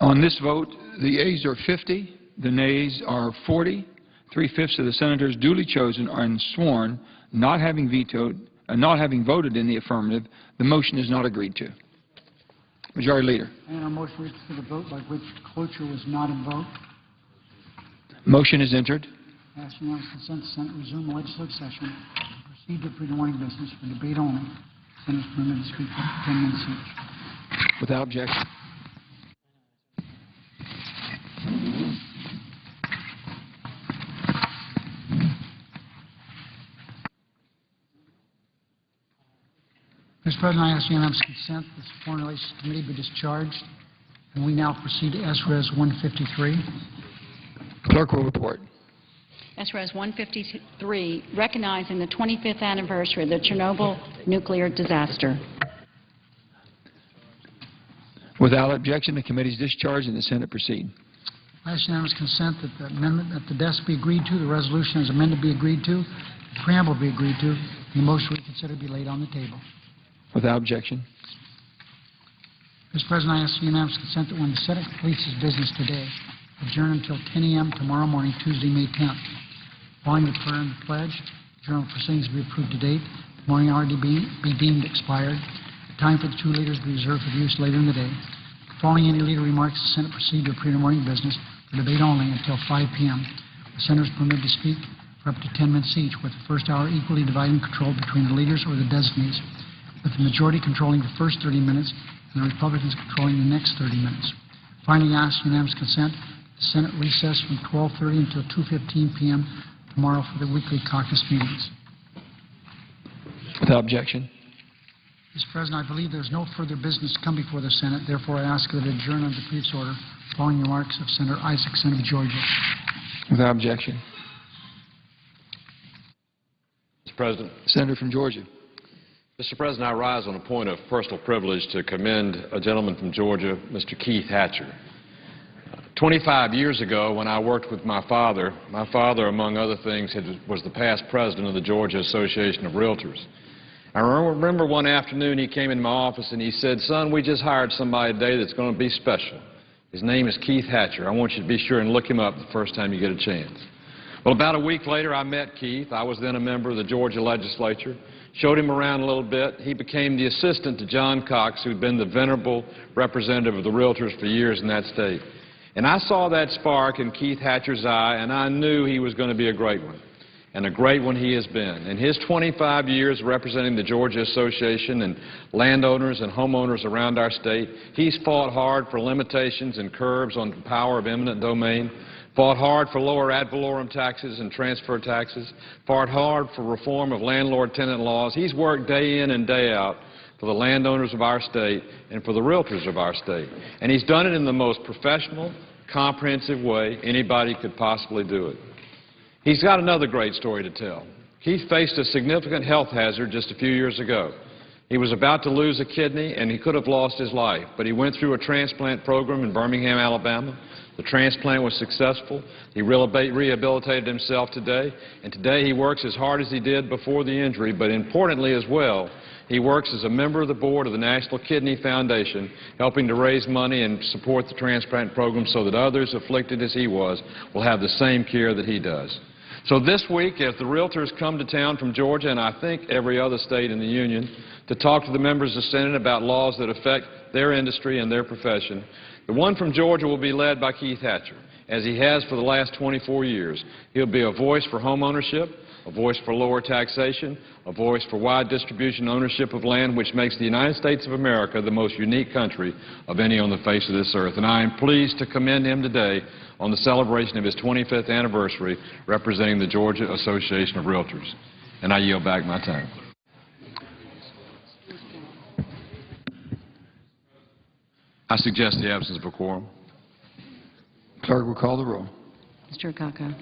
On this vote, the yeas are 50, the nays are 40. 3/5 of the senators duly chosen are sworn, not having voted in the affirmative. The motion is not agreed to. Majority Leader. And our motion reads for the vote by which cloture was not invoked. Motion is entered. Ask unanimous consent the Senate resume legislative session and proceed to pre-morning business for debate only. Senators permitted to speak for 10 minutes each. Without objection. Mr. President, I ask unanimous consent that the Foreign Relations Committee be discharged, and we now proceed to S-Res 153. Clerk will report. S-Res 153, recognizing the 25th anniversary of the Chernobyl nuclear disaster. Without objection, the committee is discharged and the Senate proceed. I ask unanimous consent that the amendment at the desk be agreed to, the resolution as amended be agreed to, the preamble be agreed to, and the motion reconsidered be laid on the table. Without objection. Mr. President, I ask unanimous consent that when the Senate completes its business today, adjourn until 10 a.m. tomorrow morning, Tuesday, May 10th. Following the prayer and the pledge, journal proceedings be approved to date. The morning hour be deemed expired. The time for the two leaders be reserved for use later in the day. Following any leader remarks, the Senate proceed to a pre-morning business for debate only until 5 p.m. The senators permitted to speak for up to 10 minutes each, with the first hour equally divided and controlled between the leaders or the designees, with the majority controlling the first 30 minutes and the Republicans controlling the next 30 minutes. Finally, I ask unanimous consent the Senate recess from 12:30 until 2:15 p.m. tomorrow for the weekly caucus meetings. Without objection. Mr. President, I believe there is no further business to come before the Senate. Therefore, I ask that it adjourn under the previous order following the remarks of Senator Isaacson of Georgia. Without objection. Mr. President. Senator from Georgia. Mr. President, I rise on a point of personal privilege to commend a gentleman from Georgia, Mr. Keith Hatcher. 25 years ago, when I worked with my father, among other things, was the past president of the Georgia Association of Realtors. I remember one afternoon he came in my office and he said, "Son, we just hired somebody today that's going to be special. His name is Keith Hatcher. I want you to be sure and look him up the first time you get a chance." Well, about a week later, I met Keith. I was then a member of the Georgia legislature. Showed him around a little bit. He became the assistant to John Cox, who'd been the venerable representative of the Realtors for years in that state. And I saw that spark in Keith Hatcher's eye, and I knew he was going to be a great one. And a great one he has been. In his 25 years representing the Georgia Association and landowners and homeowners around our state, he's fought hard for limitations and curbs on the power of eminent domain, fought hard for lower ad valorem taxes and transfer taxes, fought hard for reform of landlord-tenant laws. He's worked day in and day out for the landowners of our state and for the realtors of our state. And he's done it in the most professional, comprehensive way anybody could possibly do it. He's got another great story to tell. Keith faced a significant health hazard just a few years ago. He was about to lose a kidney, and he could have lost his life, but he went through a transplant program in Birmingham, Alabama. The transplant was successful. He rehabilitated himself today, and today he works as hard as he did before the injury, but importantly as well, he works as a member of the board of the National Kidney Foundation, helping to raise money and support the transplant program so that others afflicted as he was will have the same care that he does. So this week, as the realtors come to town from Georgia, and I think every other state in the Union, to talk to the members of the Senate about laws that affect their industry and their profession, the one from Georgia will be led by Keith Hatcher, as he has for the last 24 years. He'll be a voice for home ownership, a voice for lower taxation, a voice for wide distribution ownership of land, which makes the United States of America the most unique country of any on the face of this earth. And I am pleased to commend him today on the celebration of his 25th anniversary representing the Georgia Association of Realtors. And I yield back my time. I suggest the absence of a quorum. Clerk will call the roll. Mr. Akaka.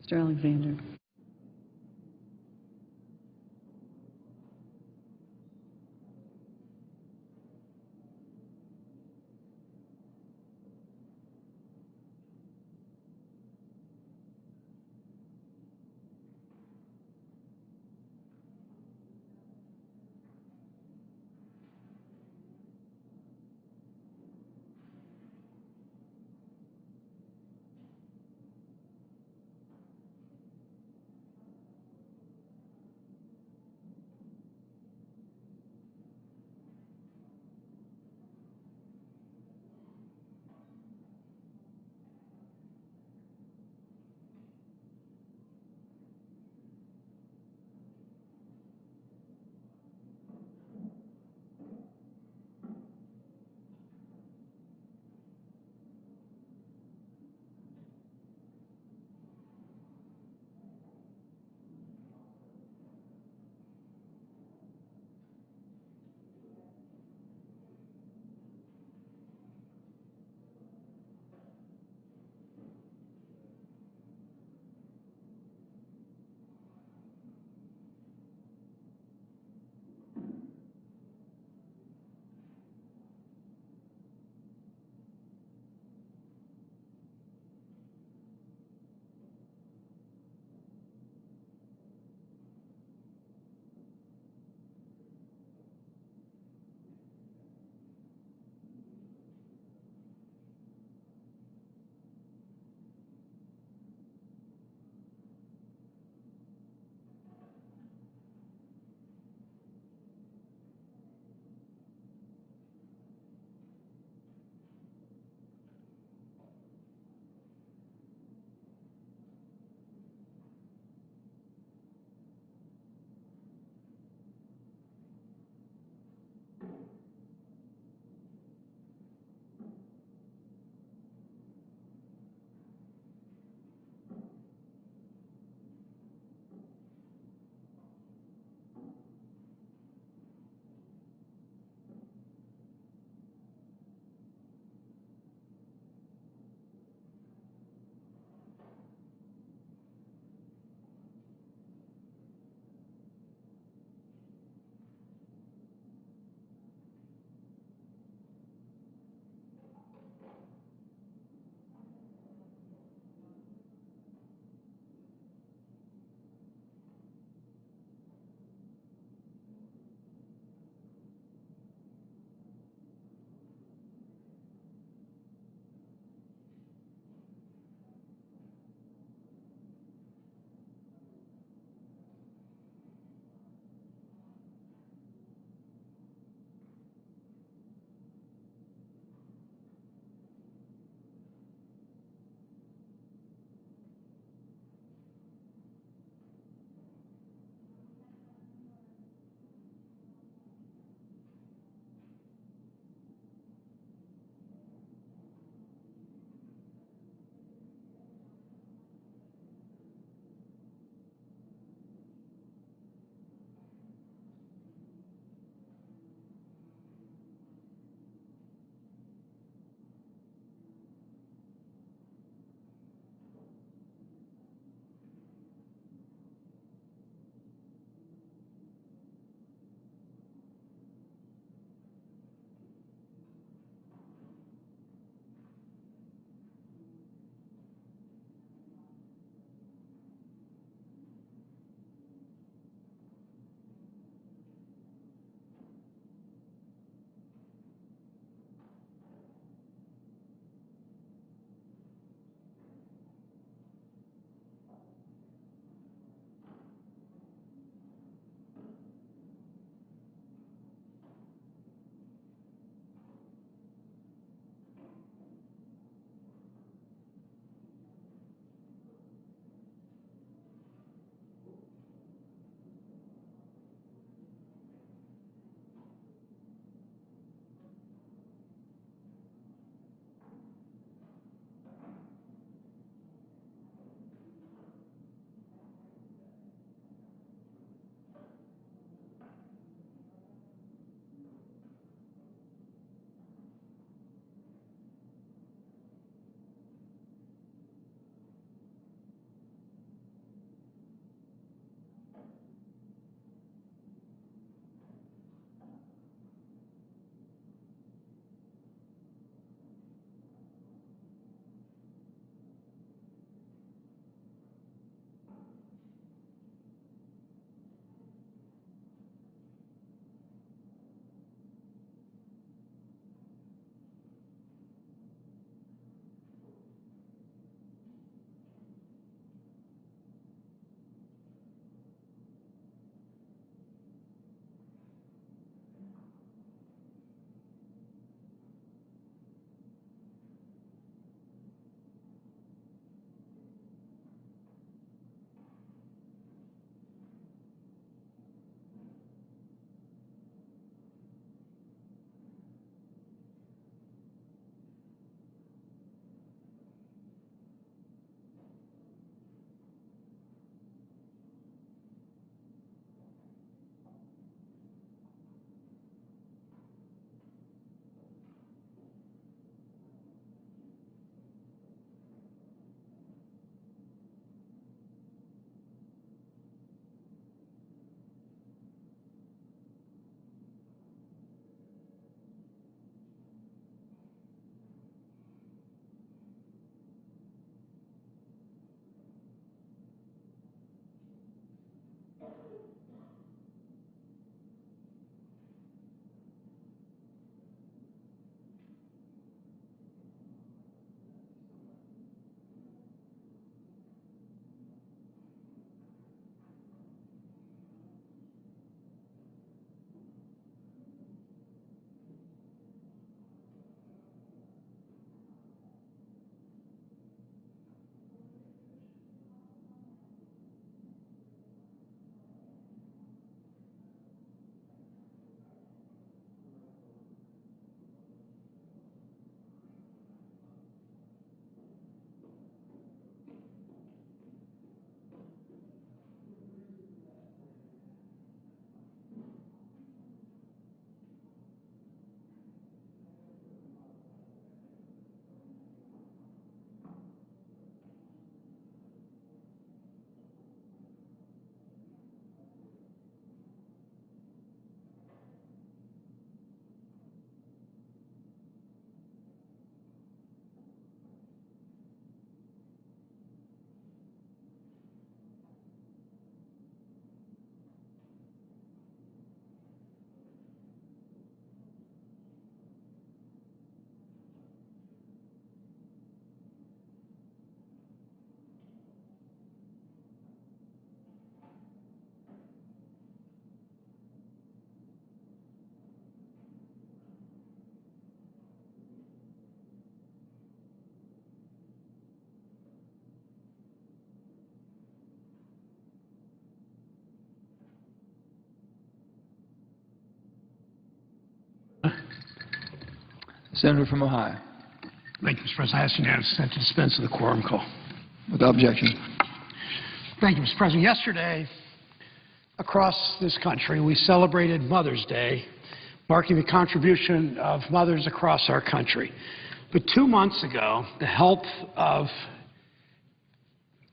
Mr. Alexander. Senator from Ohio. Thank you, Mr. President. I ask unanimous consent to dispense with the quorum call. Without objection. Thank you, Mr. President. Yesterday, across this country, we celebrated Mother's Day, marking the contribution of mothers across our country. But 2 months ago, the health of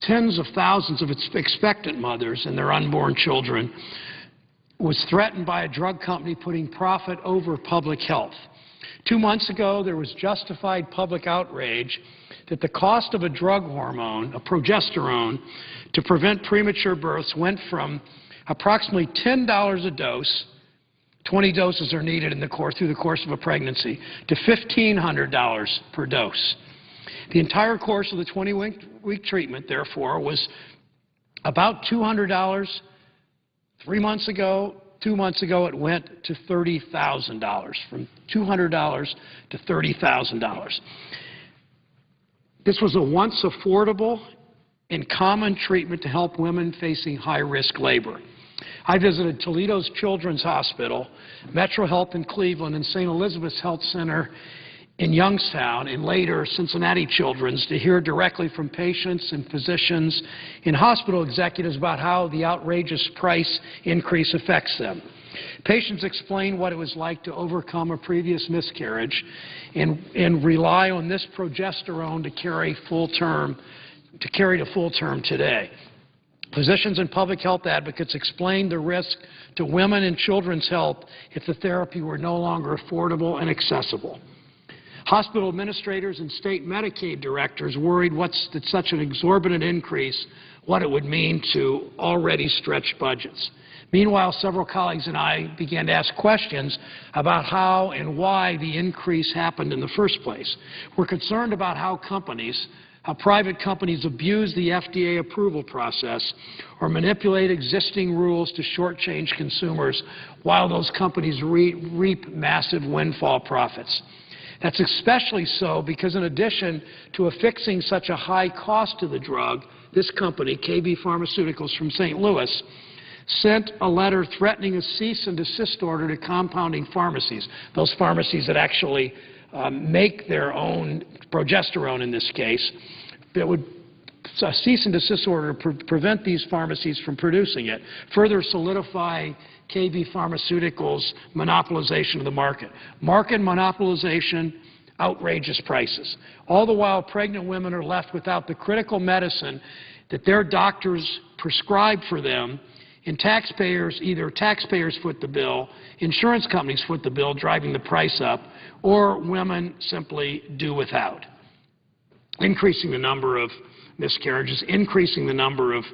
tens of thousands of expectant mothers and their unborn children was threatened by a drug company putting profit over public health. 2 months ago, there was justified public outrage that the cost of a drug hormone, a progesterone, to prevent premature births went from approximately $10 a dose, 20 doses are needed through the course of a pregnancy, to $1,500 per dose. The entire course of the 20-week treatment, therefore, was about $200. 3 months ago, 2 months ago, it went to $30,000, from $200 to $30,000. This was a once affordable and common treatment to help women facing high-risk labor. I visited Toledo's Children's Hospital, Metro Health in Cleveland, and St. Elizabeth's Health Center in Youngstown, and later Cincinnati Children's, to hear directly from patients and physicians and hospital executives about how the outrageous price increase affects them. Patients explained what it was like to overcome a previous miscarriage and rely on this progesterone to carry to full term today. Physicians and public health advocates explained the risk to women and children's health if the therapy were no longer affordable and accessible. Hospital administrators and state Medicaid directors worried that such an exorbitant increase, what it would mean to already stretched budgets. Meanwhile, several colleagues and I began to ask questions about how and why the increase happened in the first place. We're concerned about how private companies abuse the FDA approval process or manipulate existing rules to shortchange consumers while those companies reap massive windfall profits. That's especially so because in addition to affixing such a high cost to the drug, this company, KB Pharmaceuticals from St. Louis, sent a letter threatening a cease and desist order to compounding pharmacies, those pharmacies that actually make their own progesterone in this case. That would a cease and desist order to prevent these pharmacies from producing it, further solidify KB Pharmaceuticals' monopolization of the market. Market monopolization, outrageous prices. All the while, pregnant women are left without the critical medicine that their doctors prescribe for them, and either taxpayers foot the bill, insurance companies foot the bill, driving the price up, or women simply do without. Increasing the number of miscarriages, increasing the number of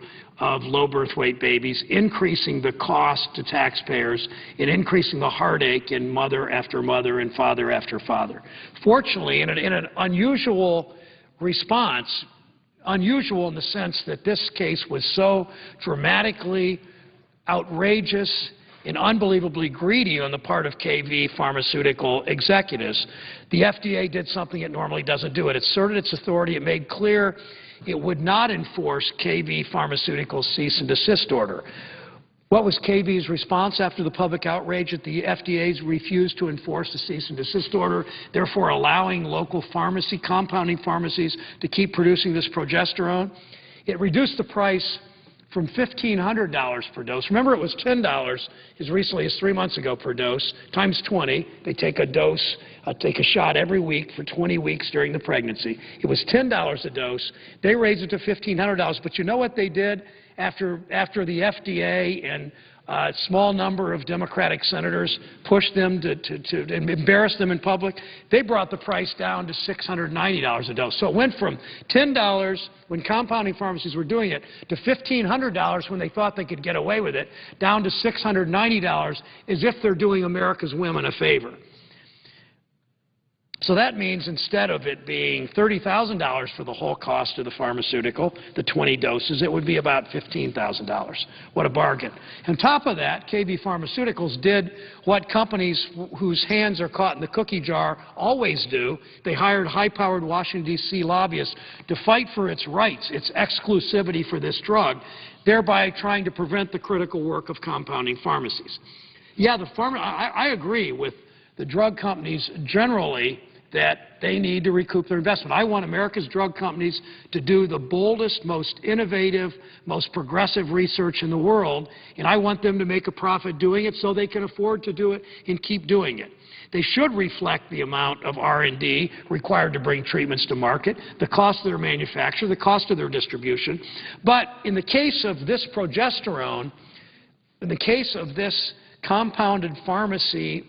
low birth weight babies, increasing the cost to taxpayers, and increasing the heartache in mother after mother and father after father. Fortunately, in an unusual response, unusual in the sense that this case was so dramatically outrageous and unbelievably greedy on the part of KB pharmaceutical executives, the FDA did something it normally doesn't do. It asserted its authority. It made clear it would not enforce KB Pharmaceuticals' cease and desist order. What was KB's response after the public outrage that the FDA's refused to enforce the cease and desist order, therefore allowing local compounding pharmacies to keep producing this progesterone? It reduced the price from $1,500 per dose. Remember, it was $10 as recently as 3 months ago per dose, times 20. They take a shot every week for 20 weeks during the pregnancy. It was $10 a dose. They raised it to $1,500. But you know what they did after the FDA and a small number of Democratic senators pushed them to embarrass them in public? They brought the price down to $690 a dose. So it went from $10 when compounding pharmacies were doing it to $1,500 when they thought they could get away with it, down to $690 as if they're doing America's women a favor. So that means instead of it being $30,000 for the whole cost of the pharmaceutical, the 20 doses, it would be about $15,000. What a bargain. On top of that, KB Pharmaceuticals did what companies whose hands are caught in the cookie jar always do. They hired high-powered Washington, D.C. lobbyists to fight for its rights, its exclusivity for this drug, thereby trying to prevent the critical work of compounding pharmacies. Yeah, I agree with the drug companies generally that they need to recoup their investment. I want America's drug companies to do the boldest, most innovative, most progressive research in the world, and I want them to make a profit doing it so they can afford to do it and keep doing it. They should reflect the amount of R&D required to bring treatments to market, the cost of their manufacture, the cost of their distribution. But in the case of this progesterone, in the case of this compounded pharmacy,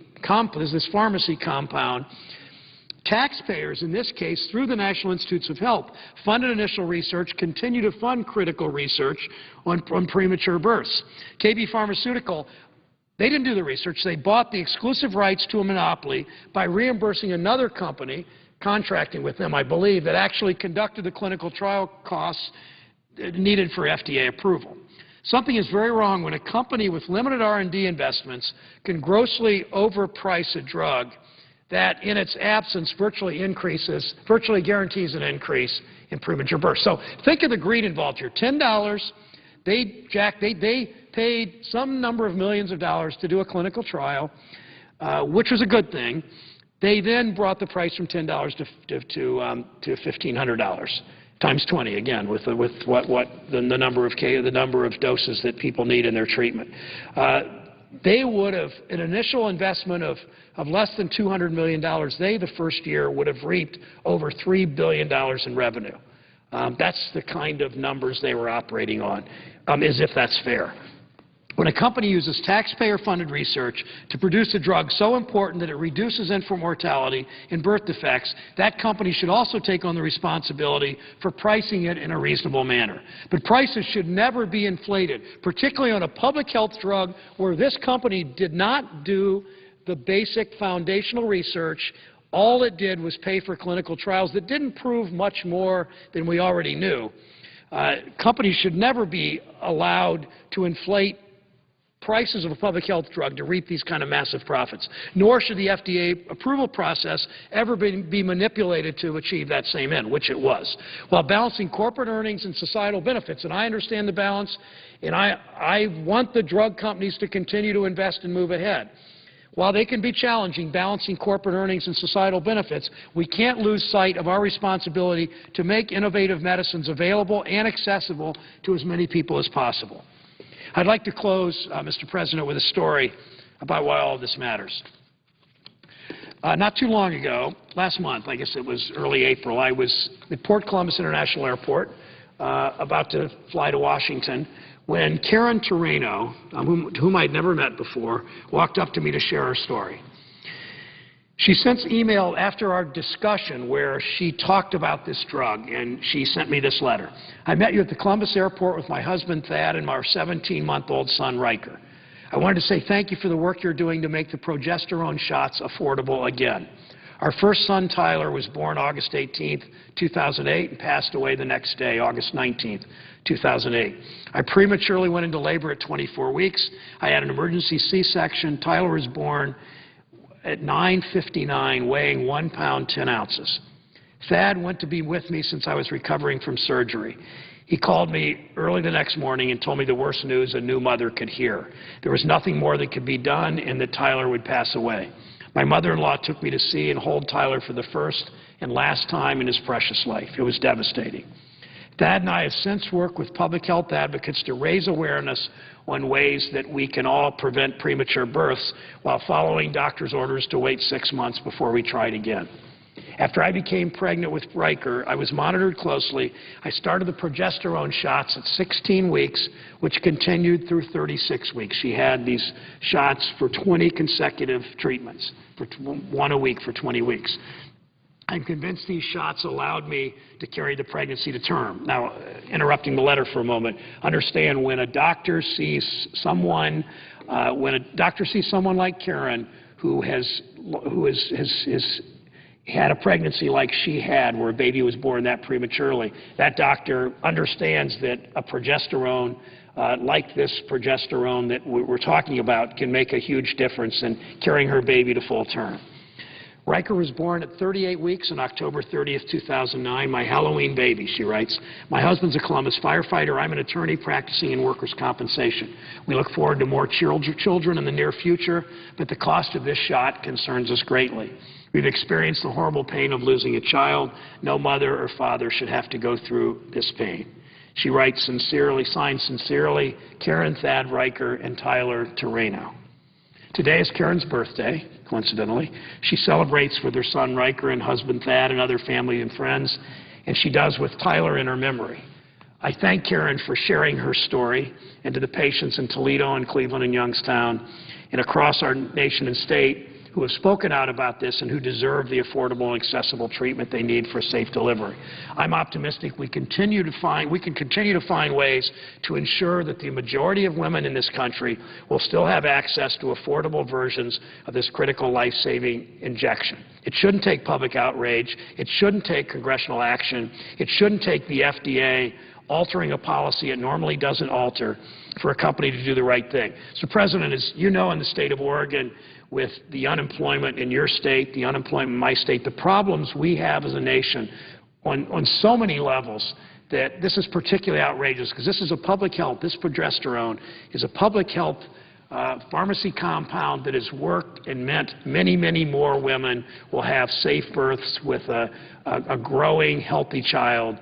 this pharmacy compound, taxpayers, in this case, through the National Institutes of Health, funded initial research, continue to fund critical research on premature births. KB Pharmaceutical, they didn't do the research. They bought the exclusive rights to a monopoly by reimbursing another company, contracting with them, I believe, that actually conducted the clinical trial costs needed for FDA approval. Something is very wrong when a company with limited R&D investments can grossly overprice a drug that, in its absence, virtually guarantees an increase in premature birth. So think of the greed involved here. $10, they paid some number of millions of dollars to do a clinical trial, which was a good thing. They then brought the price from $10 to $1,500 times 20 again, with the number of doses that people need in their treatment. They would have an initial investment of less than $200 million. They, the first year, would have reaped over $3 billion in revenue. That's the kind of numbers they were operating on, as if that's fair. When a company uses taxpayer-funded research to produce a drug so important that it reduces infant mortality and birth defects, that company should also take on the responsibility for pricing it in a reasonable manner. But prices should never be inflated, particularly on a public health drug where this company did not do the basic foundational research. All it did was pay for clinical trials that didn't prove much more than we already knew. Companies should never be allowed to inflate prices of a public health drug to reap these kind of massive profits, nor should the FDA approval process ever be manipulated to achieve that same end, which it was, while balancing corporate earnings and societal benefits. And I understand the balance, and I want the drug companies to continue to invest and move ahead. While they can be challenging, balancing corporate earnings and societal benefits, we can't lose sight of our responsibility to make innovative medicines available and accessible to as many people as possible. I'd like to close, Mr. President, with a story about why all of this matters. Not too long ago, last month, I guess it was early April, I was at Port Columbus International Airport about to fly to Washington when Karen Toreno, whom I'd never met before, walked up to me to share her story. She since emailed after our discussion where she talked about this drug, and she sent me this letter. I met you at the Columbus airport with my husband, Thad, and our 17-month-old son, Riker. I wanted to say thank you for the work you're doing to make the progesterone shots affordable again. Our first son, Tyler, was born August 18, 2008, and passed away the next day, August 19, 2008. I prematurely went into labor at 24 weeks. I had an emergency C-section. Tyler was born at 9:59, weighing 1 pound 10 ounces. Thad went to be with me since I was recovering from surgery. He called me early the next morning and told me the worst news a new mother could hear. There was nothing more that could be done and that Tyler would pass away. My mother-in-law took me to see and hold Tyler for the first and last time in his precious life. It was devastating. Thad and I have since worked with public health advocates to raise awareness on ways that we can all prevent premature births while following doctor's orders to wait 6 months before we tried again. After I became pregnant with Riker, I was monitored closely. I started the progesterone shots at 16 weeks, which continued through 36 weeks. She had these shots for 20 consecutive treatments, for one a week for 20 weeks. I'm convinced these shots allowed me to carry the pregnancy to term. Now, interrupting the letter for a moment, understand when a doctor sees someone, like Karen who has had a pregnancy like she had, where a baby was born that prematurely, that doctor understands that a progesterone like this progesterone that we're talking about can make a huge difference in carrying her baby to full term. Riker was born at 38 weeks on October 30th, 2009, my Halloween baby, she writes. My husband's a Columbus firefighter. I'm an attorney practicing in workers' compensation. We look forward to more children in the near future, but the cost of this shot concerns us greatly. We've experienced the horrible pain of losing a child. No mother or father should have to go through this pain. She writes sincerely, signed sincerely, Karen Thad Riker and Tyler Terreno. Today is Karen's birthday, coincidentally. She celebrates with her son Riker and husband Thad and other family and friends, and she does with Tyler in her memory. I thank Karen for sharing her story, and to the patients in Toledo and Cleveland and Youngstown and across our nation and state who have spoken out about this and who deserve the affordable and accessible treatment they need for safe delivery. I'm optimistic we can continue to find ways to ensure that the majority of women in this country will still have access to affordable versions of this critical life-saving injection. It shouldn't take public outrage. It shouldn't take congressional action. It shouldn't take the FDA altering a policy it normally doesn't alter for a company to do the right thing. So, President, as you know, in the state of Oregon, with the unemployment in your state, the unemployment in my state, the problems we have as a nation on so many levels, that this is particularly outrageous because this is a public health, this progesterone is a public health pharmacy compound that has worked and meant many, many more women will have safe births with a growing, healthy child,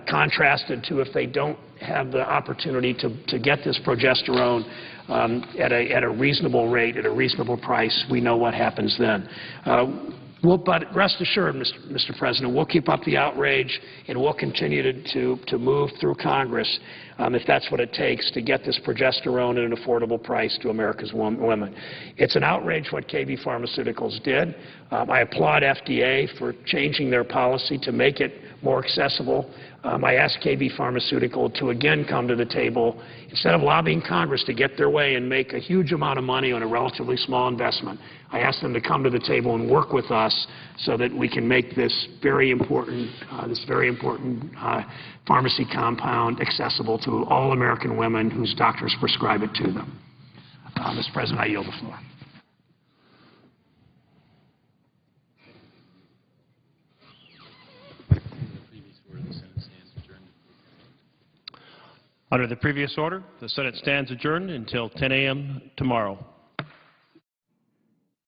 contrasted to if they don't have the opportunity to get this progesterone at a reasonable rate, at a reasonable price. We know what happens then. But rest assured, Mr. President, we'll keep up the outrage and we'll continue to move through Congress if that's what it takes to get this progesterone at an affordable price to America's women. It's an outrage what KB Pharmaceuticals did. I applaud FDA for changing their policy to make it more accessible. I asked KB Pharmaceutical to again come to the table. Instead of lobbying Congress to get their way and make a huge amount of money on a relatively small investment, I asked them to come to the table and work with us so that we can make this very important pharmacy compound accessible to all American women whose doctors prescribe it to them. Mr. President, I yield the floor. Under the previous order, the Senate stands adjourned until 10 a.m. tomorrow.